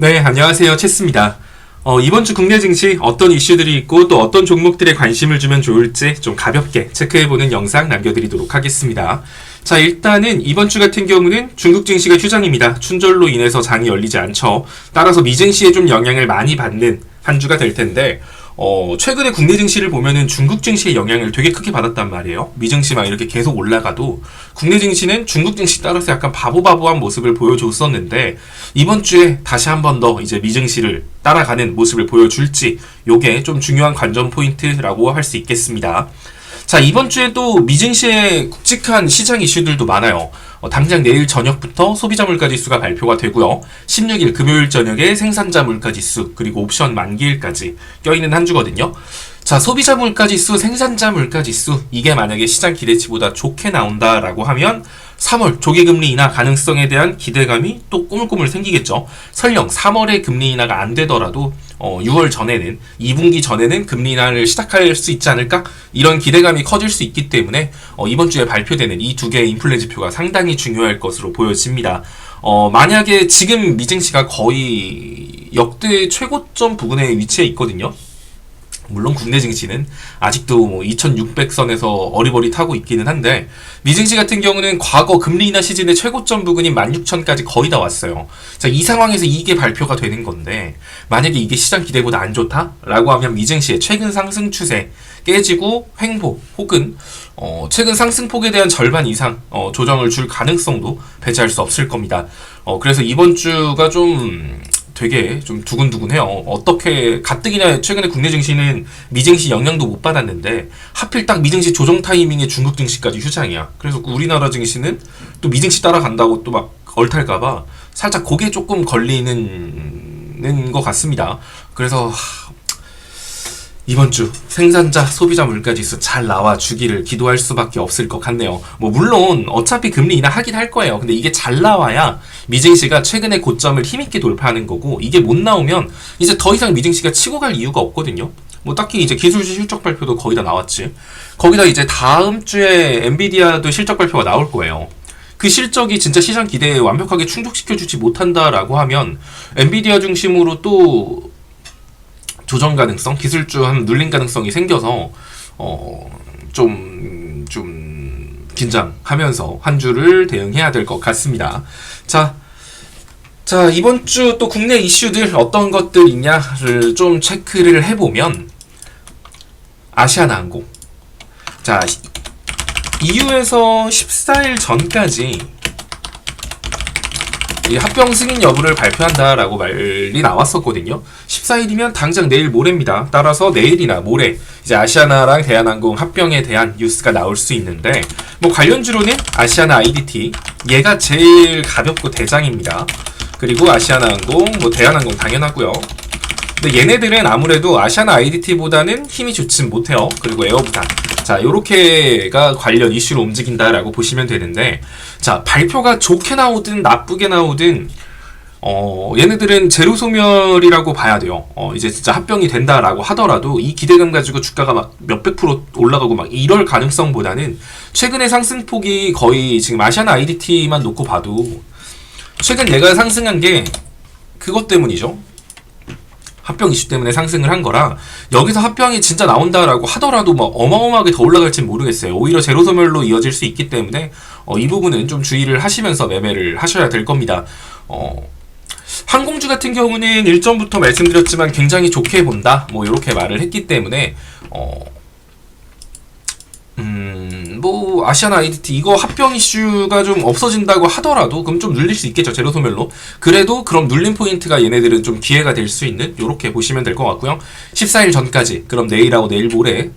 네, 안녕하세요. 체스입니다. 이번 주 국내 증시 어떤 이슈들이 있고 또 어떤 종목들에 관심을 주면 좋을지 좀 가볍게 체크해보는 영상 남겨드리도록 하겠습니다. 자, 일단은 이번 주 같은 경우는 중국 증시가 휴장입니다. 춘절로 인해서 장이 열리지 않죠. 따라서 미증시에 좀 영향을 많이 받는 한 주가 될 텐데, 최근에 국내 증시를 보면은 중국 증시의 영향을 되게 크게 받았단 말이에요. 미증시만 이렇게 계속 올라가도 국내 증시는 중국 증시 따라서 약간 바보바보한 모습을 보여줬었는데, 이번 주에 다시 한 번 더 이제 미증시를 따라가는 모습을 보여줄지, 요게 좀 중요한 관전 포인트라고 할 수 있겠습니다. 자, 이번 주에 또 미증시에 굵직한 시장 이슈들도 많아요. 당장 내일 저녁부터 소비자 물가지수가 발표가 되고요. 16일 금요일 저녁에 생산자 물가지수, 그리고 옵션 만기일까지 껴있는 한 주거든요. 자, 소비자 물가지수, 생산자 물가지수, 이게 만약에 시장 기대치보다 좋게 나온다라고 하면 3월 조기금리 인하 가능성에 대한 기대감이 또 꾸물꾸물 생기겠죠. 설령 3월에 금리 인하가 안 되더라도 6월 전에는, 2분기 전에는 금리 인하를 시작할 수 있지 않을까? 이런 기대감이 커질 수 있기 때문에 이번 주에 발표되는 이 두 개의 인플레 지표가 상당히 중요할 것으로 보여집니다. 만약에 지금 미증시가 거의 역대 최고점 부근에 위치해 있거든요. 물론 국내 증시는 아직도 2600선에서 어리버리타고 있기는 한데, 미증시 같은 경우는 과거 금리 인하 시즌의 최고점 부근인 16,000까지 거의 다 왔어요. 자, 이 상황에서 이게 발표가 되는 건데, 만약에 이게 시장 기대보다 안 좋다라고 하면 미증시의 최근 상승 추세 깨지고 횡보 혹은 최근 상승폭에 대한 절반 이상 조정을 줄 가능성도 배제할 수 없을 겁니다. 그래서 이번 주가 좀 되게 좀 두근두근해요. 어떻게 가뜩이나 최근에 국내 증시는 미증시 영향도 못 받았는데 하필 딱 미증시 조정 타이밍에 중국 증시까지 휴장이야. 그래서 우리나라 증시는 또 미증시 따라간다고 또 막 얼탈까봐 살짝 고개 조금 걸리는 것 같습니다. 그래서 이번 주 생산자 소비자 물가지수 잘 나와 주기를 기도할 수밖에 없을 것 같네요. 물론 어차피 금리 인하 하긴 할 거예요. 근데 이게 잘 나와야 미증시가 최근의 고점을 힘있게 돌파하는 거고, 이게 못 나오면 이제 더 이상 미증시가 치고 갈 이유가 없거든요. 딱히 이제 기술주 실적 발표도 거의 다 나왔지. 거기다 이제 다음 주에 엔비디아도 실적 발표가 나올 거예요. 그 실적이 진짜 시장 기대에 완벽하게 충족시켜주지 못한다라고 하면 엔비디아 중심으로 또 조정 가능성, 기술주 한 눌림 가능성이 생겨서 좀 긴장하면서 한 주를 대응해야 될 것 같습니다. 자, 이번 주 또 국내 이슈들 어떤 것들 있냐를 좀 체크를 해보면, 아시아나항공. 자, EU에서 14일 전까지 이 합병 승인 여부를 발표한다라고 말이 나왔었거든요. 14일이면 당장 내일 모레입니다. 따라서 내일이나 모레 이제 아시아나랑 대한항공 합병에 대한 뉴스가 나올 수 있는데, 관련주로는 아시아나 IDT, 얘가 제일 가볍고 대장입니다. 그리고 아시아나항공, 대한항공 당연하고요. 근데 얘네들은 아무래도 아시아나 IDT보다는 힘이 좋진 못해요. 그리고 에어부탄. 자, 요렇게가 관련 이슈로 움직인다라고 보시면 되는데, 자, 발표가 좋게 나오든 나쁘게 나오든 얘네들은 제로 소멸이라고 봐야 돼요. 이제 진짜 합병이 된다라고 하더라도 이 기대감 가지고 주가가 막 몇백 프로 올라가고 막 이럴 가능성보다는, 최근의 상승폭이 거의 지금 아시아나 IDT만 놓고 봐도 최근 얘가 상승한 게 그것 때문이죠. 합병 이슈 때문에 상승을 한 거라, 여기서 합병이 진짜 나온다라고 하더라도 어마어마하게 더 올라갈지는 모르겠어요. 오히려 제로 소멸로 이어질 수 있기 때문에 이 부분은 좀 주의를 하시면서 매매를 하셔야 될 겁니다. 항공주 같은 경우는 일전부터 말씀드렸지만 굉장히 좋게 본다, 이렇게 말을 했기 때문에 아시아나 IDT 이거 합병 이슈가 좀 없어진다고 하더라도 그럼 좀 눌릴 수 있겠죠, 제로 소멸로. 그래도 그럼 눌림 포인트가 얘네들은 좀 기회가 될 수 있는, 요렇게 보시면 될 것 같고요. 14일 전까지, 그럼 내일하고 내일 모레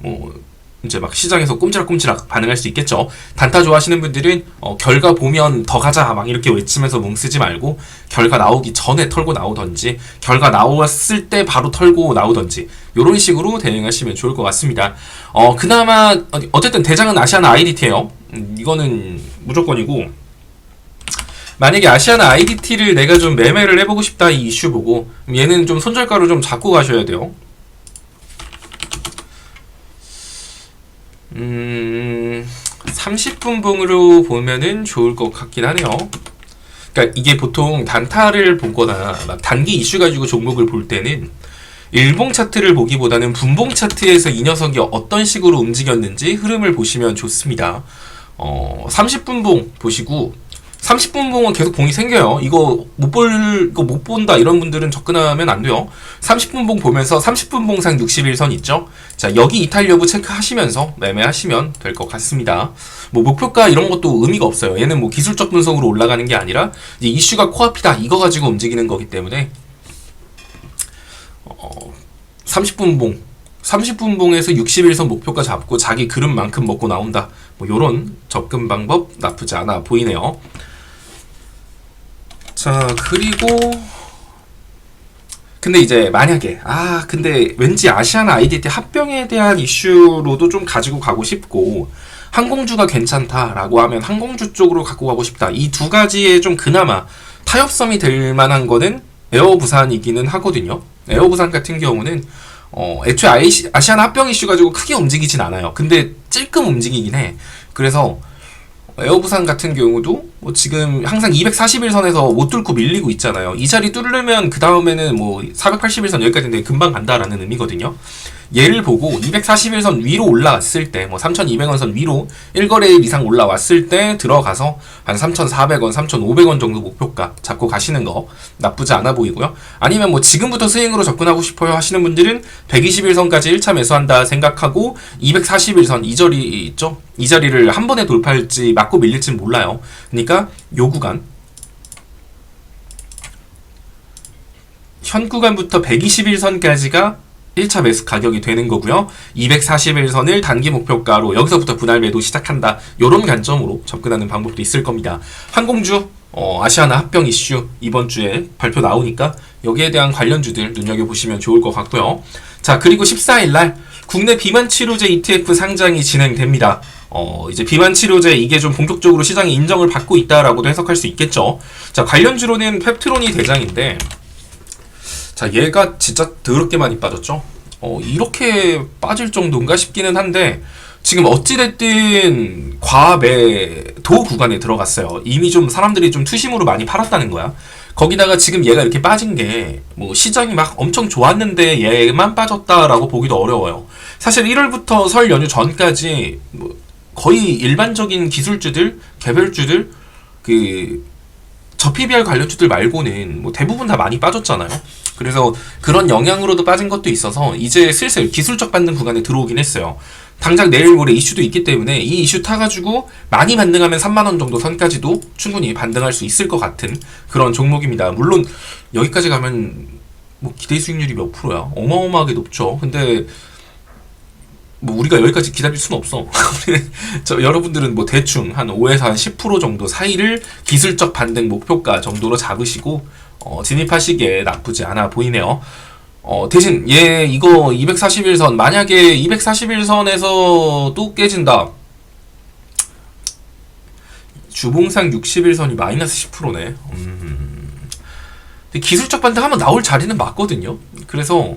이제 막 시장에서 꼼지락꼼지락 반응할 수 있겠죠. 단타 좋아하시는 분들은 결과 보면 더 가자 막 이렇게 외치면서 뭉 쓰지 말고, 결과 나오기 전에 털고 나오던지, 결과 나왔을 때 바로 털고 나오던지, 요런 식으로 대응하시면 좋을 것 같습니다. 그나마 어쨌든 대장은 아시아나 IDT예요. 이거는 무조건이고, 만약에 아시아나 IDT를 내가 좀 매매를 해보고 싶다, 이 이슈 보고, 얘는 좀 손절가로 좀 잡고 가셔야 돼요. 30분 봉으로 보면은 좋을 것 같긴 하네요. 그러니까 이게 보통 단타를 보거나 막 단기 이슈 가지고 종목을 볼 때는 일봉 차트를 보기보다는 분봉 차트에서 이 녀석이 어떤 식으로 움직였는지 흐름을 보시면 좋습니다. 30분봉 보시고 30분봉은 계속 봉이 생겨요. 이거 못 본다 이런 분들은 접근하면 안 돼요. 30분봉 보면서 30분봉상 61선 있죠? 자, 여기 이탈 여부 체크하시면서 매매하시면 될 것 같습니다. 뭐 목표가 이런 것도 의미가 없어요. 얘는 뭐 기술적 분석으로 올라가는 게 아니라 이제 이슈가 코앞이다 이거 가지고 움직이는 거기 때문에 30분봉에서 61선 목표가 잡고 자기 그릇만큼 먹고 나온다. 뭐 요런 접근 방법 나쁘지 않아 보이네요. 자, 그리고 근데 이제 만약에 근데 왠지 아시아나 IDT 합병에 대한 이슈로도 좀 가지고 가고 싶고 항공주가 괜찮다라고 하면 항공주 쪽으로 갖고 가고 싶다. 이 두 가지에 좀 그나마 타협점이 될 만한 거는 에어부산이기는 하거든요. 에어부산 같은 경우는 애초에 아시아나 합병 이슈 가지고 크게 움직이진 않아요. 근데 찔끔 움직이긴 해. 그래서 에어부산 같은 경우도 뭐 지금 항상 241선에서 못 뚫고 밀리고 있잖아요. 이 자리 뚫으면 그 다음에는 뭐 481선 여기까지인데 금방 간다라는 의미거든요. 얘를 보고 241선 위로 올라왔을 때 뭐 3,200원 선 위로 1거래일 이상 올라왔을 때 들어가서 한 3,400원, 3,500원 정도 목표가 잡고 가시는 거 나쁘지 않아 보이고요. 아니면 뭐 지금부터 스윙으로 접근하고 싶어요 하시는 분들은 121선까지 1차 매수한다 생각하고 241선 이 자리 있죠? 이 자리를 한 번에 돌파할지 맞고 밀릴지는 몰라요. 그러니까 요 구간 현 구간부터 121선까지가 1차 매수 가격이 되는 거고요. 241선을 단기 목표가로 여기서부터 분할 매도 시작한다. 요런 관점으로 접근하는 방법도 있을 겁니다. 항공주 아시아나 합병 이슈 이번 주에 발표 나오니까 여기에 대한 관련주들 눈여겨보시면 좋을 것 같고요. 자, 그리고 14일날 국내 비만치료제 ETF 상장이 진행됩니다. 이제 비만치료제 이게 좀 본격적으로 시장에 인정을 받고 있다라고도 해석할 수 있겠죠. 자, 관련주로는 펩트론이 대장인데 자, 얘가 진짜 더럽게 많이 빠졌죠. 이렇게 빠질 정도인가 싶기는 한데 지금 어찌됐든 과매도 구간에 들어갔어요. 이미 좀 사람들이 좀 투심으로 많이 팔았다는 거야. 거기다가 지금 얘가 이렇게 빠진 게 뭐 시장이 막 엄청 좋았는데 얘만 빠졌다라고 보기도 어려워요. 사실 1월부터 설 연휴 전까지 뭐 거의 일반적인 기술주들, 개별주들 저 PBR 관련주들 말고는 뭐 대부분 다 많이 빠졌잖아요. 그래서 그런 영향으로도 빠진 것도 있어서 이제 슬슬 기술적 반등 구간에 들어오긴 했어요. 당장 내일 모레 이슈도 있기 때문에 이 이슈 타가지고 많이 반등하면 3만원 정도 선까지도 충분히 반등할 수 있을 것 같은 그런 종목입니다. 물론 여기까지 가면 뭐 기대 수익률이 몇 프로야? 어마어마하게 높죠. 근데 뭐 우리가 여기까지 기다릴 수는 없어. 여러분들은 뭐 대충 한 5에서 한 10% 정도 사이를 기술적 반등 목표가 정도로 잡으시고 진입하시기에 나쁘지 않아 보이네요. 대신 얘 이거 241선 만약에 241선에서 또 깨진다. 주봉상 61선이 마이너스 10%네. 기술적 반등 한번 나올 자리는 맞거든요. 그래서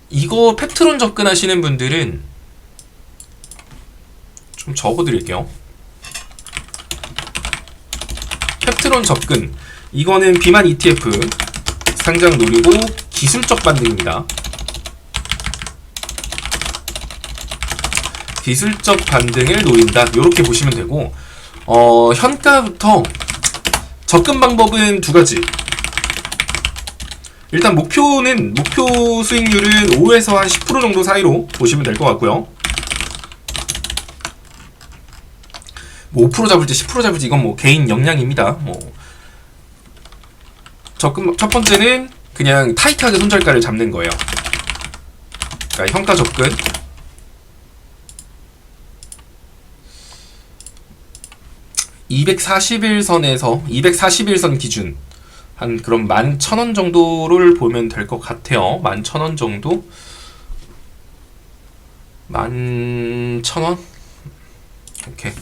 이거 펩트론 접근하시는 분들은 좀 적어드릴게요. 펩트론 접근 이거는 비만 ETF 상장 노리고 기술적 반등입니다. 기술적 반등을 노린다. 이렇게 보시면 되고 현가부터 접근 방법은 두 가지. 일단 목표 수익률은 5에서 한 10% 정도 사이로 보시면 될 것 같고요. 뭐 5% 잡을지 10% 잡을지 이건 뭐 개인 역량입니다. 첫 번째는 그냥 타이트하게 손절가를 잡는 거예요. 그러니까 현가 접근. (241선에서) 241선 기준 한 그럼 11,000원 정도를 보면 될 것 같아요. 11,000원 정도? 11,000원? 오케이.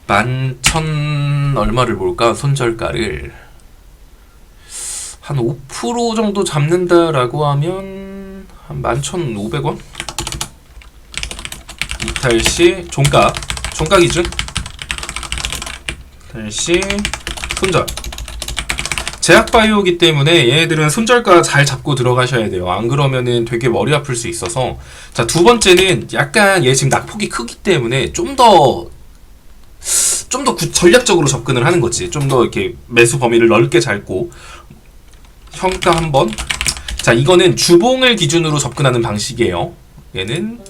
11,000 얼마를 볼까? 손절가를 한 5% 정도 잡는다라고 하면 한 11,500원? 이탈 시 종가 기준 이탈 시 손절. 제약바이오기 때문에 얘네들은 손절가 잘 잡고 들어가셔야 돼요. 안 그러면은 되게 머리 아플 수 있어서. 자, 두 번째는 약간 얘 지금 낙폭이 크기 때문에 좀 더 전략적으로 접근을 하는 거지. 좀 더 이렇게 매수 범위를 넓게 잡고 평가 한번. 자, 이거는 주봉을 기준으로 접근하는 방식이에요. 얘는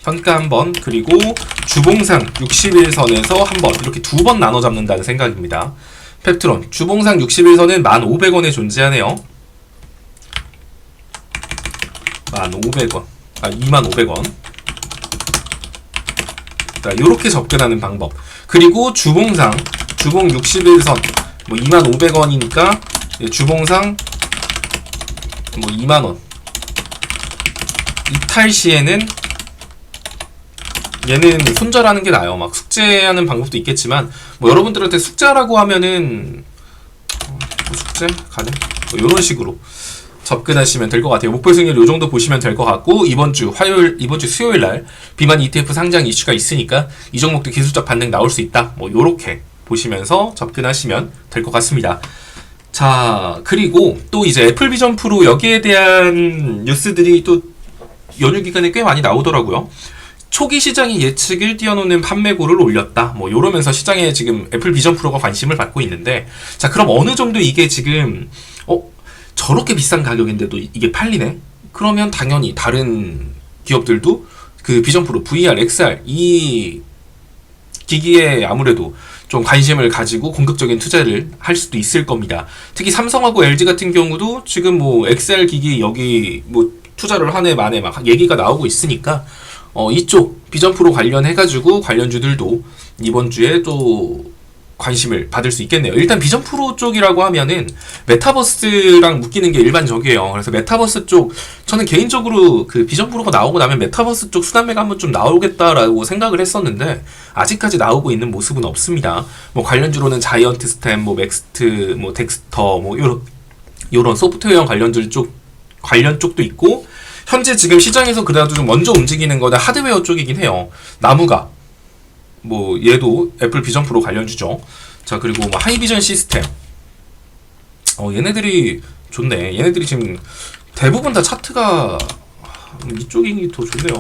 평가 한번, 그리고 주봉상 61선에서 한번, 이렇게 두 번 나눠 잡는다는 생각입니다. 펩트론 주봉상 61선은 1,500원에 존재하네요. 1,500원, 2,500원. 자, 요렇게 접근하는 방법. 그리고 주봉 61선 25,000원이니까 주봉상 20,000원. 이탈 시에는 얘는 손절하는 게 나아요. 막 숙제하는 방법도 있겠지만 여러분들한테 숙제하라고 하면은 숙제 가능 이런 식으로 접근하시면 될 것 같아요. 목표 승률 요 정도 보시면 될 것 같고, 이번 주 수요일 날 비만 ETF 상장 이슈가 있으니까 이 종목도 기술적 반등 나올 수 있다. 요렇게 보시면서 접근하시면 될 것 같습니다. 자, 그리고 또 이제 애플 비전 프로 여기에 대한 뉴스들이 또 연휴 기간에 꽤 많이 나오더라고요. 초기 시장이 예측을 뛰어넘는 판매고를 올렸다. 요러면서 시장에 지금 애플 비전 프로가 관심을 받고 있는데, 자, 그럼 어느 정도 이게 지금 저렇게 비싼 가격인데도 이게 팔리네? 그러면 당연히 다른 기업들도 그 비전 프로, VR, XR 이 기기에 아무래도 좀 관심을 가지고 공격적인 투자를 할 수도 있을 겁니다. 특히 삼성하고 LG 같은 경우도 지금 XR 기기 여기 투자를 한 해 만에 막 얘기가 나오고 있으니까 이쪽 비전 프로 관련해가지고 관련주들도 이번 주에 또 관심을 받을 수 있겠네요. 일단 비전 프로 쪽이라고 하면은 메타버스랑 묶이는 게 일반적이에요. 그래서 메타버스 쪽, 저는 개인적으로 그 비전 프로가 나오고 나면 메타버스 쪽 수단매가 한번 좀 나오겠다라고 생각을 했었는데 아직까지 나오고 있는 모습은 없습니다. 관련주로는 자이언트 스템, 맥스트, 덱스터, 요런 소프트웨어 관련 쪽도 있고, 현재 지금 시장에서 그래도 좀 먼저 움직이는 거는 하드웨어 쪽이긴 해요. 나무가 얘도 애플 비전 프로 관련주죠. 자, 그리고 하이비전 시스템. 얘네들이 좋네. 얘네들이 지금 대부분 다 차트가 이쪽이 더 좋네요.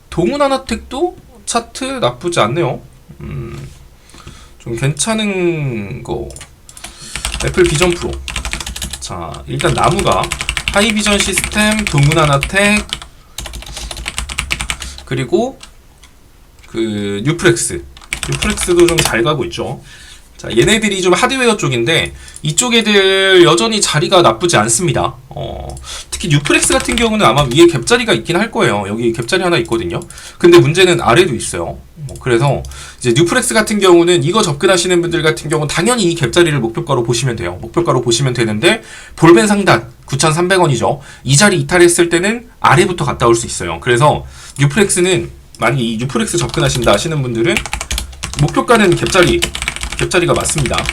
동훈아나텍도 차트 나쁘지 않네요. 좀 괜찮은 거. 애플 비전 프로. 자, 일단 나무가 하이비전 시스템, 동훈아나텍, 그리고 그 뉴프렉스도 좀 잘 가고 있죠. 자, 얘네들이 좀 하드웨어 쪽인데 이쪽 애들 여전히 자리가 나쁘지 않습니다. 특히 뉴프렉스 같은 경우는 아마 위에 갭자리가 있긴 할 거예요. 여기 갭자리 하나 있거든요. 근데 문제는 아래도 있어요. 그래서 이제 뉴프렉스 같은 경우는 이거 접근하시는 분들 같은 경우는 당연히 이 갭자리를 목표가로 보시면 돼요. 목표가로 보시면 되는데 볼벤 상단 9,300원이죠. 이 자리 이탈했을 때는 아래부터 갔다 올 수 있어요. 그래서 뉴프렉스는 만약에 이 뉴프렉스 접근하신다 하시는 분들은 목표가는 갭자리가 맞습니다.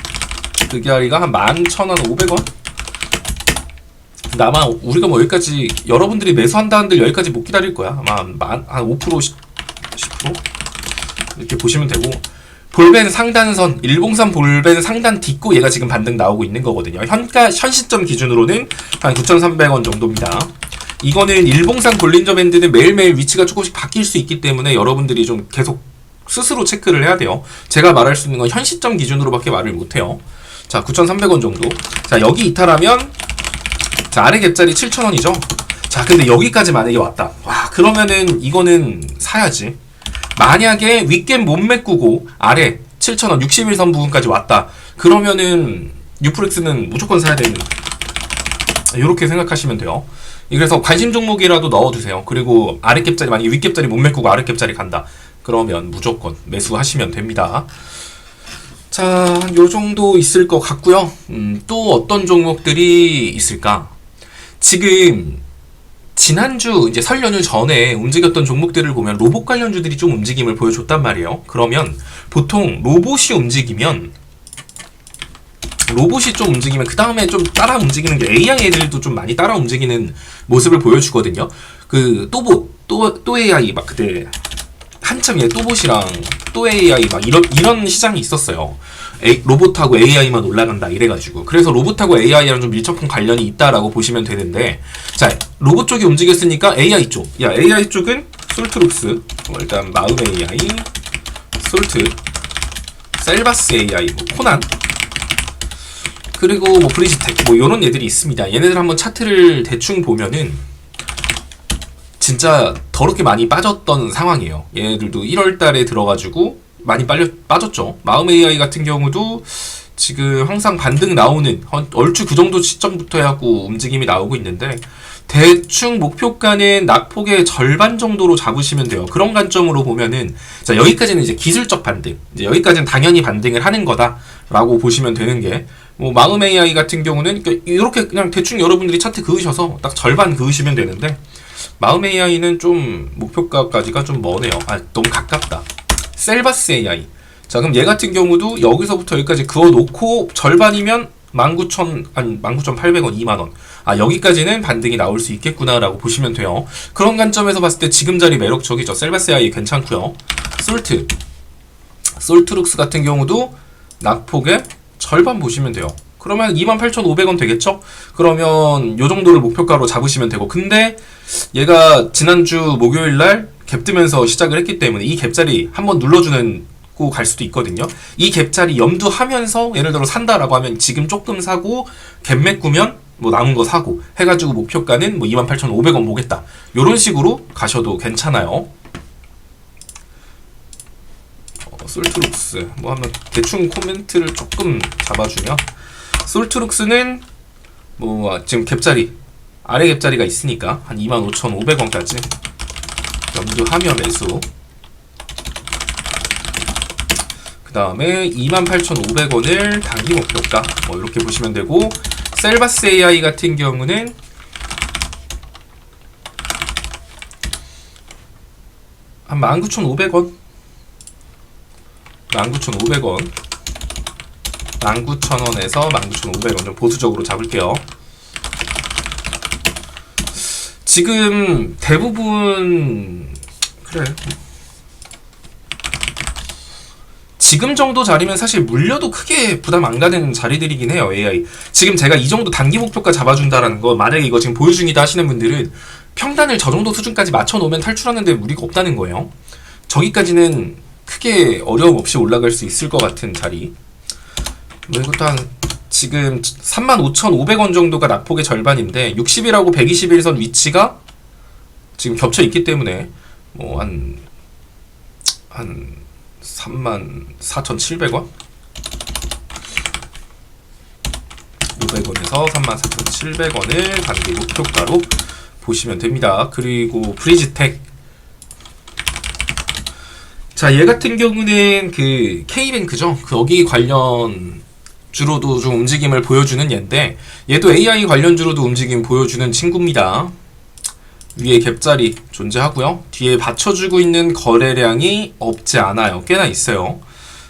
그 자리가 한 11,500원? 근데 아마 우리가 여기까지 여러분들이 매수한다 한들 여기까지 못 기다릴 거야. 아마 한 5%, 10% 이렇게 보시면 되고, 볼벤 상단선, 일봉산 볼벤 상단 딛고 얘가 지금 반등 나오고 있는 거거든요. 현 시점 기준으로는 한 9,300원 정도입니다. 이거는 일봉산 볼린저 밴드는 매일매일 위치가 조금씩 바뀔 수 있기 때문에 여러분들이 좀 계속 스스로 체크를 해야 돼요. 제가 말할 수 있는 건 현 시점 기준으로밖에 말을 못해요. 자, 9,300원 정도. 자, 여기 이탈하면, 자, 아래 갭자리 7,000원이죠. 자, 근데 여기까지 만약에 왔다. 와, 그러면은 이거는 사야지. 만약에 윗갭 못 메꾸고 아래 7,000원 61선 부분까지 왔다. 그러면은 뉴프렉스는 무조건 사야 되는, 이렇게 생각하시면 돼요. 그래서 관심 종목이라도 넣어두세요. 그리고 아래 갭자리, 만약에 윗갭자리 못 메꾸고 아래 갭자리 간다. 그러면 무조건 매수하시면 됩니다. 자, 요 정도 있을 것 같고요. 또 어떤 종목들이 있을까? 지금 지난주 이제 설 연휴 전에 움직였던 종목들을 보면 로봇 관련주들이 좀 움직임을 보여줬단 말이에요. 그러면 보통 로봇이 움직이면 로봇이 좀 움직이면 그 다음에 좀 따라 움직이는 게 AI 애들도 좀 많이 따라 움직이는 모습을 보여주거든요. 그 또 AI 막 그때 한참 또봇이랑 또 AI 막 이런 시장이 있었어요. 로봇하고 AI만 올라간다 이래가지고. 그래서 로봇하고 AI랑 좀 밀접한 관련이 있다라고 보시면 되는데, 자, 로봇 쪽이 움직였으니까 AI 쪽. 야, AI 쪽은 솔트룩스, 일단 마음 AI, 솔트, 셀바스 AI, 뭐 코난, 그리고 뭐 브리지텍, 뭐 요런 애들이 있습니다. 얘네들 한번 차트를 대충 보면은 진짜 더럽게 많이 빠졌던 상황이에요. 얘네들도 1월 달에 들어가지고 많이 빠졌죠. 마음 AI 같은 경우도 지금 항상 반등 나오는 얼추 그 정도 시점부터 해갖고 움직임이 나오고 있는데, 대충 목표가는 낙폭의 절반 정도로 잡으시면 돼요. 그런 관점으로 보면은, 자, 여기까지는 이제 기술적 반등, 이제 여기까지는 당연히 반등을 하는 거다라고 보시면 되는 게, 뭐 마음 AI 같은 경우는 이렇게 그냥 대충 여러분들이 차트 그으셔서 딱 절반 그으시면 되는데, 마음 AI는 좀 목표가까지가 좀 머네요. 너무 가깝다. 셀바스 AI. 자, 그럼 얘 같은 경우도 여기서부터 여기까지 그어놓고 절반이면 19,800원, 2만원. 여기까지는 반등이 나올 수 있겠구나라고 보시면 돼요. 그런 관점에서 봤을 때 지금 자리 매력적이죠. 셀바스 AI 괜찮고요. 솔트룩스 같은 경우도 낙폭의 절반 보시면 돼요. 그러면 28,500원 되겠죠? 그러면 요 정도를 목표가로 잡으시면 되고, 근데 얘가 지난주 목요일날 갭 뜨면서 시작을 했기 때문에 이 갭자리 한번 눌러주는 고 갈 수도 있거든요. 이 갭자리 염두하면서 예를 들어 산다라고 하면 지금 조금 사고 갭 메꾸면 뭐 남은 거 사고 해가지고 목표가는 뭐 28,500원 보겠다. 요런 식으로 가셔도 괜찮아요. 솔트룩스 뭐 한번 대충 코멘트를 조금 잡아주면, 솔트룩스는 뭐 지금 갭자리 아래 갭자리가 있으니까 한 25,500원까지 염두하며 매수. 그 다음에 28,500원을 단기 목표가 뭐 이렇게 보시면 되고, 셀바스 AI 같은 경우는 한 19,500원 19,500원 19,000원에서 19,500원 좀 보수적으로 잡을게요. 지금 대부분 그래 지금 정도 자리면 사실 물려도 크게 부담 안 가는 자리들이긴 해요. AI 지금 제가 이 정도 단기 목표가 잡아준다라는 거, 만약에 이거 지금 보유 중이다 하시는 분들은 평단을 저 정도 수준까지 맞춰놓으면 탈출하는데 무리가 없다는 거예요. 저기까지는 크게 어려움 없이 올라갈 수 있을 것 같은 자리. 뭐 이것도 한 지금 35,500원 정도가 낙폭의 절반인데 60일하고 121선 위치가 지금 겹쳐 있기 때문에 뭐 한 34,700원? 500원에서 34,700원을 단기 목표가로 보시면 됩니다. 그리고 브리지텍, 자, 얘 같은 경우는 그 K뱅크죠. 거기 관련 주로도 좀 움직임을 보여주는 얘인데, 얘도 AI 관련주로도 움직임 보여주는 친구입니다. 위에 갭자리 존재하고요. 뒤에 받쳐주고 있는 거래량이 없지 않아요. 꽤나 있어요.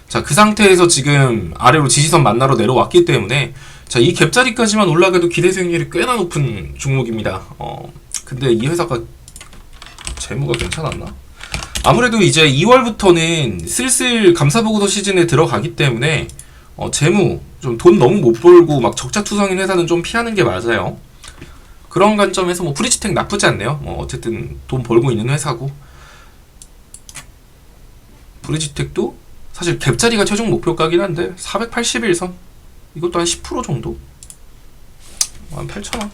자, 그 상태에서 지금 아래로 지지선 만나러 내려왔기 때문에, 자, 이 갭자리까지만 올라가도 기대 수익률이 꽤나 높은 종목입니다. 근데 이 회사가 재무가 괜찮았나? 아무래도 이제 2월부터는 슬슬 감사보고서 시즌에 들어가기 때문에 재무 좀 돈 너무 못 벌고 막 적자투성인 회사는 좀 피하는 게 맞아요. 그런 관점에서 뭐 브리지텍 나쁘지 않네요. 뭐 어쨌든 돈 벌고 있는 회사고, 브리지텍도 사실 갭자리가 최종 목표가긴 한데 481선 이것도 한 10% 정도, 한 8,000원.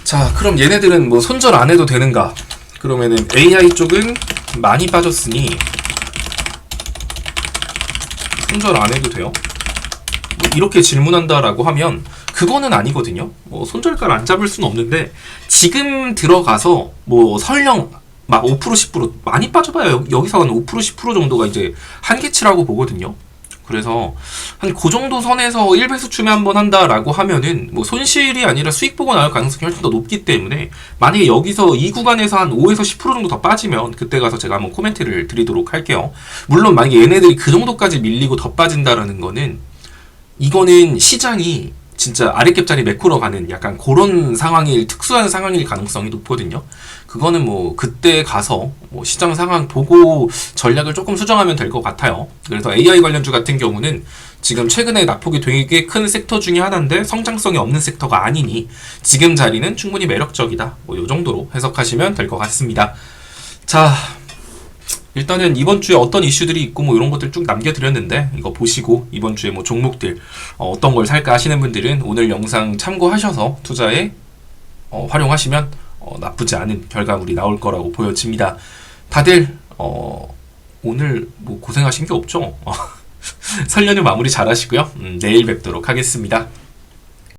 자, 그럼 얘네들은 뭐 손절 안 해도 되는가? 그러면은 AI 쪽은 많이 빠졌으니 손절 안 해도 돼요? 뭐 이렇게 질문한다라고 하면 그거는 아니거든요. 뭐 손절가를 안 잡을 수는 없는데, 지금 들어가서 뭐 설령 막 5% 10% 많이 빠져봐요. 여기서 한 5% 10% 정도가 이제 한계치라고 보거든요. 그래서 한 그 정도 선에서 1배수 추매 한번 한다라고 하면은 뭐 손실이 아니라 수익 보고 나올 가능성이 훨씬 더 높기 때문에 만약에 여기서 이 구간에서 한 5에서 10% 정도 더 빠지면 그때 가서 제가 한번 코멘트를 드리도록 할게요. 물론 만약에 얘네들이 그 정도까지 밀리고 더 빠진다라는 거는 이거는 시장이 진짜 아랫겹자리 메꾸러 가는 약간 그런 상황일, 특수한 상황일 가능성이 높거든요. 그거는 뭐 그때 가서 뭐 시장 상황 보고 전략을 조금 수정하면 될 것 같아요. 그래서 AI 관련주 같은 경우는 지금 최근에 낙폭이 되게 큰 섹터 중에 하나인데 성장성이 없는 섹터가 아니니 지금 자리는 충분히 매력적이다. 뭐 요 정도로 해석하시면 될 것 같습니다. 자, 일단은 이번 주에 어떤 이슈들이 있고 뭐 이런 것들 쭉 남겨드렸는데 이거 보시고 이번 주에 뭐 종목들 어떤 걸 살까 하시는 분들은 오늘 영상 참고하셔서 투자에 활용하시면 나쁘지 않은 결과물이 나올 거라고 보여집니다. 다들 오늘 뭐 고생하신 게 없죠? 설 연휴 마무리 잘 하시고요. 내일 뵙도록 하겠습니다.